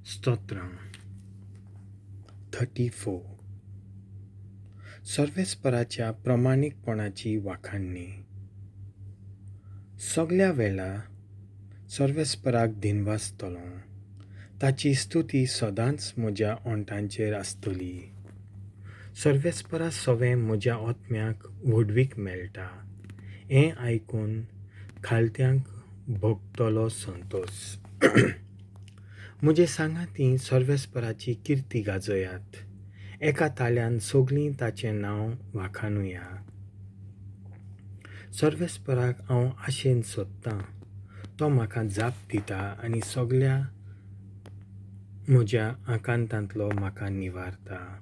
स्तोत्रम 34 सर्वेस्पराच्या प्रामाणिकपणाची वाखाणणी. सगळ्या वेळा सर्वेस्पराक दिनवासतलो. ताची स्तुती सदांच म्हज्या ओंठांचेर आसतली. सर्वेस्परा सवें म्हज्या आत्म्याक व्हडवीक मेळटा. हें आयकून खालत्यांक भोगतलो संतोष. म्हजे सांगाती सर्वेस्पराची किर्ती गाजयात. एका ताळ्यान सगळीं ताचें नांव वाखाणुया. सर्वेस्पराक हांव आशेन सोदतां. तो म्हाका जाप दिता आनी सगळ्या म्हज्या आकांतांतलो म्हाका निवारता.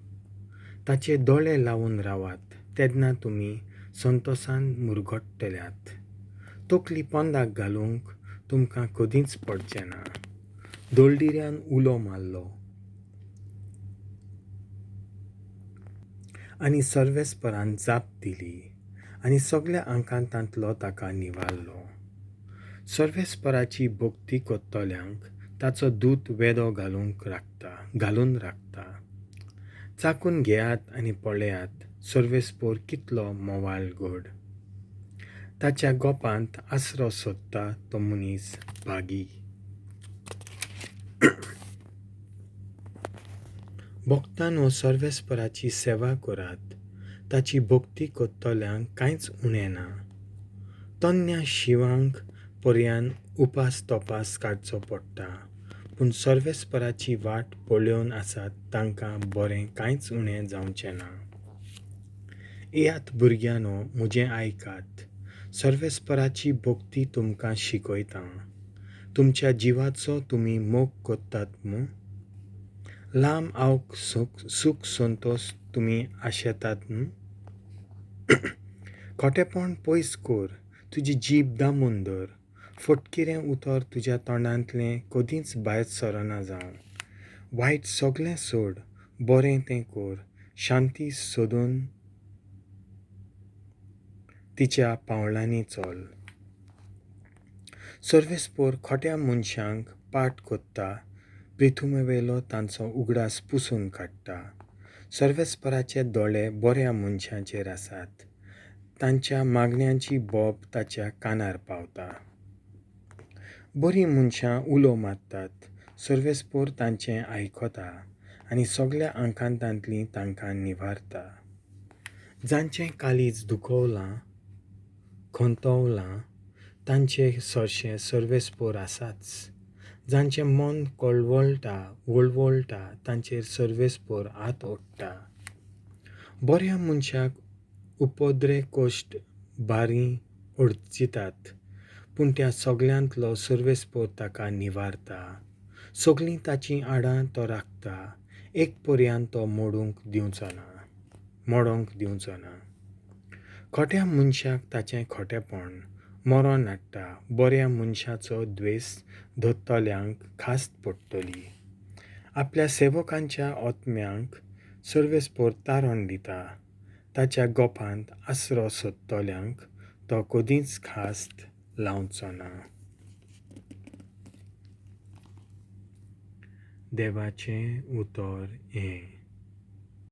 ताचे दोळे लावून रावात तेन्ना तुमी संतोशान मुरगोडटल्यात. तकली पोंदाक घालूंक तुमकां कदींच पडचें ना. दोलडिऱ्यान उलो मारलो आनी सर्वेस्परान जाप दिली आनी सगळ्या आकांतांतलो ताका निवारलो. सर्वेस्पराची भक्ती कोत्तोल्यांक ताचो दूत वेदो घालून राखता. चाकून gheiat आनी polleiat सर्वेस्पोर कितलो mhonvall गôdd. ताच्या गॉपांत asro sôdta तो मोनीस bhagi. भक्तांनो सर्वेस्पराची सेवा करात. ताची भक्ती कोत्तोल्यांक कांयच उणें ना. तन्या शिवांक पर्यान उपास तोपास काडचो पडटा. पूण सर्वेस्पराची वाट पळोवन आसात तांकां बरें कांयच उणें जावचें ना. येयात भुरग्यांनो म्हजें आयकात. सर्वेस्पराची भक्ती तुमकां शिकयतां. तुमच्या जिवाचो तुमी मोग कोत्तात मूं? लांब आवक सूख संतोश तुमी आशेतात न्हू? खोटेपण पयस कर. तुजी जीब दामून दर. फटकिरें उतर तुज्या तोंडांतलें कदींच भायर सरना जावं. वायट सगळें सोड. बरें तें कर. शांती सोदून तिच्या पावलांनी चल. सर्वेस्पोर खोट्या मनशांक पाट कोत्ता. पृथ्वीवेलो तांचो उगडास पुसून काडटा. सर्वेस्पराचे दोळे बऱ्या मनशांचेर आसात. तांच्या मागण्यांची बोब ताच्या कानार पावता. बरीं मनशां उलो मारतात. सर्वेस्पोर तांचें आयकता आनी सगळ्या आकांतांतलीं तांकां निवारता. जांचें काळीज दुखवलां खंतोवलां तांचें सरशें सर्वेस्पोर आसाच. जांचें मन वळवळटा तांचेर सर्वेस्पोर हात ओडटा. बऱ्या मनशाक उपद्रे कश्ट बारीं ओडचितात. पूण त्या सगळ्यांतलो सर्वेस्पोर ताका निवारता. सगळीं ताचीं आडां तो राखता. एक पर्यान तो मोडूंक दिवचो ना. खोट्या मनशाक ताचें खोटेपण मरण हाडटा. बऱ्या मनशाचो द्वेस धरतल्यांक खास्त पडटली. आपल्या सेवकांच्या आत्म्यांक सर्वेस्पोर तारण दिता. ताच्या गोपांत asro सोदतल्यांक तो कदींच खास्त लावचो ना. देवाचें उतर हें.